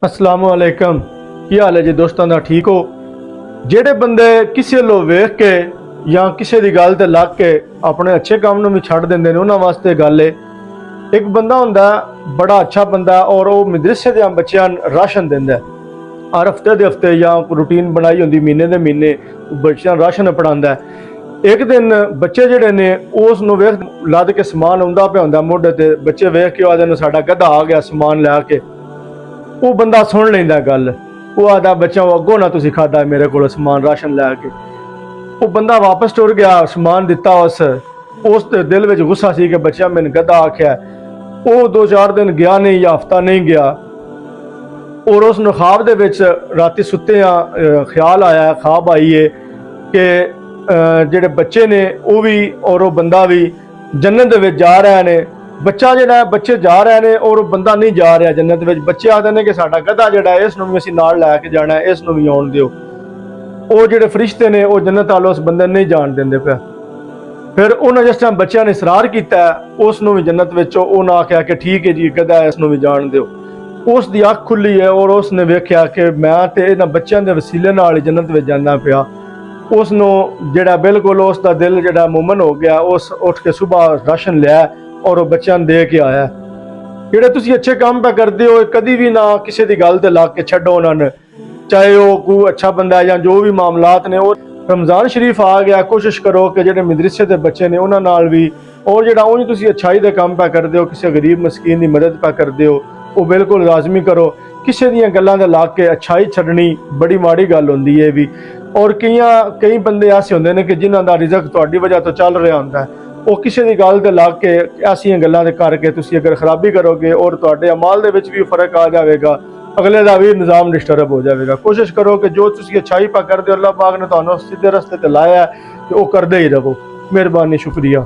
अस्सलाम वालेकुम। की हाल है जी दोस्तों का? ठीक हो? ਜਿਹੜੇ ਬੰਦੇ ਕਿਸੇ ਨੂੰ ਵੇਖ ਕੇ ਜਾਂ ਕਿਸੇ ਦੀ ਗੱਲ ਤੇ ਲੱਗ ਕੇ ਆਪਣੇ ਅੱਛੇ ਕੰਮ ਨੂੰ ਵੀ ਛੱਡ ਦਿੰਦੇ ਨੇ ਉਹਨਾਂ ਵਾਸਤੇ ਗੱਲ ਹੈ। ਇੱਕ ਬੰਦਾ ਹੁੰਦਾ ਬੜਾ ਅੱਛਾ ਬੰਦਾ ਔਰ ਉਹ ਮਦਰਸੇ ਦੇ ਬੱਚਿਆਂ ਨੂੰ ਰਾਸ਼ਨ ਦਿੰਦਾ ਹਰ ਹਫਤੇ ਦੇ ਹਫਤੇ ਜਾਂ ਰੂਟੀਨ ਬਣਾਈ ਹੁੰਦੀ ਮਹੀਨੇ ਦੇ ਮਹੀਨੇ ਬੱਚਿਆਂ ਨੂੰ ਰਾਸ਼ਨ ਪੜਾਉਂਦਾ। ਇੱਕ ਦਿਨ ਬੱਚੇ ਜਿਹੜੇ ਨੇ ਉਸ ਨੂੰ ਵੇਖ ਲੱਦ ਕੇ ਸਮਾਨ ਆਉਂਦਾ ਪਿਆ ਹੁੰਦਾ ਮੋਢੇ ਤੇ, ਬੱਚੇ ਵੇਖ ਕੇ ਆਦੇ ਨੇ ਸਾਡਾ ਗਧਾ ਆ ਗਿਆ ਸਮਾਨ ਲੈ ਕੇ। ਉਹ ਬੰਦਾ ਸੁਣ ਲੈਂਦਾ ਗੱਲ, ਉਹ ਆਦਾ ਬੱਚਾ ਅੱਗੋਂ ਨਾ ਤੁਸੀਂ ਖਾਦਾ ਮੇਰੇ ਕੋਲ ਸਮਾਨ ਰਾਸ਼ਨ ਲੈ ਕੇ। ਉਹ ਬੰਦਾ ਵਾਪਸ ਟੁਰ ਗਿਆ, ਸਮਾਨ ਦਿੱਤਾ ਉਸ ਦੇ ਦਿਲ ਵਿੱਚ ਗੁੱਸਾ ਸੀ ਕਿ ਬੱਚਾ ਮੈਨੂੰ ਗਧਾ ਆਖਿਆ। ਉਹ 2-4 ਦਿਨ ਗਿਆ ਨਹੀਂ ਜਾਂ ਹਫਤਾ ਨਹੀਂ ਗਿਆ ਔਰ ਉਸ ਨੂੰ ख्वाब ਦੇ ਵਿੱਚ ਰਾਤੀ ਸੁੱਤੇ ਆ ਖਿਆਲ ਆਇਆ, ख्वाब आई है कि ਜਿਹੜੇ ਬੱਚੇ ਨੇ ਉਹ ਵੀ ਔਰ ਉਹ ਬੰਦਾ ਵੀ ਜੰਨਤ ਦੇ ਵਿੱਚ ਜਾ ਰਹੇ ਨੇ। ਬੱਚਾ ਜਿਹੜਾ ਬੱਚੇ ਜਾ ਰਹੇ ਨੇ ਔਰ ਬੰਦਾ ਨਹੀਂ ਜਾ ਰਿਹਾ ਜੰਨਤ ਵਿੱਚ। ਬੱਚੇ ਆਖਦੇ ਨੇ ਕਿ ਸਾਡਾ ਗਧਾ ਜਿਹੜਾ ਇਸ ਨੂੰ ਵੀ ਅਸੀਂ ਨਾਲ ਲੈ ਕੇ ਜਾਣਾ, ਇਸ ਨੂੰ ਵੀ ਆਉਣ ਦਿਓ। ਉਹ ਜਿਹੜੇ ਫਰਿਸ਼ਤੇ ਨੇ ਉਹ ਜੰਨਤ ਵਾਲੇ ਉਸ ਬੰਦੇ ਨੂੰ ਨਹੀਂ ਜਾਣ ਦਿੰਦੇ ਪਿਆ। ਫਿਰ ਉਹਨਾਂ ਜਿਸ ਟਾਈਮ ਬੱਚਿਆਂ ਨੇ ਇਸਰਾਰ ਕੀਤਾ ਉਸ ਨੂੰ ਵੀ ਜੰਨਤ ਵਿੱਚੋਂ ਉਹਨਾਂ ਆਖਿਆ ਕਿ ਠੀਕ ਹੈ ਜੀ ਗਧਾ ਇਸ ਨੂੰ ਵੀ ਜਾਣ ਦਿਓ। ਉਸ ਦੀ ਅੱਖ ਖੁੱਲੀ ਹੈ ਔਰ ਉਸ ਨੇ ਵੇਖਿਆ ਕਿ ਮੈਂ ਤੇ ਇਹਨਾਂ ਬੱਚਿਆਂ ਦੇ ਵਸੀਲੇ ਨਾਲ ਹੀ ਜੰਨਤ ਵਿੱਚ ਜਾਂਦਾ ਪਿਆ। ਉਸ ਨੂੰ ਜਿਹੜਾ ਬਿਲਕੁਲ ਉਸ ਦਾ ਦਿਲ ਜਿਹੜਾ ਮੁਮਨ ਹੋ ਗਿਆ। ਉਸ ਉੱਠ ਕੇ ਸੁਬਾਹ ਰਾਸ਼ਨ ਲਿਆ ਔਰ ਉਹ ਬੱਚਿਆਂ ਨੂੰ ਦੇ ਕੇ ਆਇਆ। ਜਿਹੜੇ ਤੁਸੀਂ ਅੱਛੇ ਕੰਮ ਪਾ ਕਰਦੇ ਹੋ ਕਦੀ ਵੀ ਨਾ ਕਿਸੇ ਦੀ ਗੱਲ ਤੇ ਲੱਗ ਕੇ ਛੱਡੋ ਉਹਨਾਂ ਨੂੰ, ਚਾਹੇ ਉਹ ਕੋਈ ਅੱਛਾ ਬੰਦਾ ਜਾਂ ਜੋ ਵੀ ਮਾਮਲਾਤ ਨੇ। ਉਹ ਰਮਜ਼ਾਨ ਸ਼ਰੀਫ ਆ ਗਿਆ, ਕੋਸ਼ਿਸ਼ ਕਰੋ ਕਿ ਜਿਹੜੇ ਮਦਰਸੇ ਦੇ ਬੱਚੇ ਨੇ ਉਹਨਾਂ ਨਾਲ ਵੀ ਔਰ ਜਿਹੜਾ ਉਂਝ ਤੁਸੀਂ ਅੱਛਾਈ ਦੇ ਕੰਮ ਪਾ ਕਰਦੇ ਹੋ, ਕਿਸੇ ਗਰੀਬ ਮਸਕੀਨ ਦੀ ਮਦਦ ਪਾ ਕਰਦੇ ਹੋ, ਉਹ ਬਿਲਕੁਲ ਲਾਜ਼ਮੀ ਕਰੋ। ਕਿਸੇ ਦੀਆਂ ਗੱਲਾਂ ਦੇ ਲੱਗ ਕੇ ਅੱਛਾਈ ਛੱਡਣੀ ਬੜੀ ਮਾੜੀ ਗੱਲ ਹੁੰਦੀ ਹੈ ਵੀ। ਔਰ ਕਈ ਬੰਦੇ ਐਸੇ ਹੁੰਦੇ ਨੇ ਕਿ ਜਿਨ੍ਹਾਂ ਦਾ ਰਿਜ਼ਕ ਤੁਹਾਡੀ ਵਜ੍ਹਾ ਤੋਂ ਚੱਲ ਰਿਹਾ ਹੁੰਦਾ ਹੈ। ਉਹ ਕਿਸੇ ਦੀ ਗੱਲ ਤੇ ਲੱਗ ਕੇ ਐਸੀਆਂ ਗੱਲਾਂ ਦੇ ਕਰਕੇ ਤੁਸੀਂ ਅਗਰ ਖਰਾਬੀ ਕਰੋਗੇ ਔਰ ਤੁਹਾਡੇ ਅਮਾਲ ਦੇ ਵਿੱਚ ਵੀ ਫਰਕ ਆ ਜਾਵੇਗਾ, ਅਗਲੇ ਦਾ ਵੀ ਨਿਜ਼ਾਮ ਡਿਸਟਰਬ ਹੋ ਜਾਵੇਗਾ। ਕੋਸ਼ਿਸ਼ ਕਰੋ ਕਿ ਜੋ ਤੁਸੀਂ ਅੱਛਾਈ ਪਾ ਕਰਦੇ ਹੋ ਅੱਲਾਹ ਪਾਕ ਨੇ ਤੁਹਾਨੂੰ ਸਿੱਧੇ ਰਸਤੇ ਤੇ ਲਾਇਆ ਤੇ ਉਹ ਕਰਦੇ ਹੀ ਰਹੋ। ਮਿਹਰਬਾਨੀ, ਸ਼ੁਕਰੀਆ।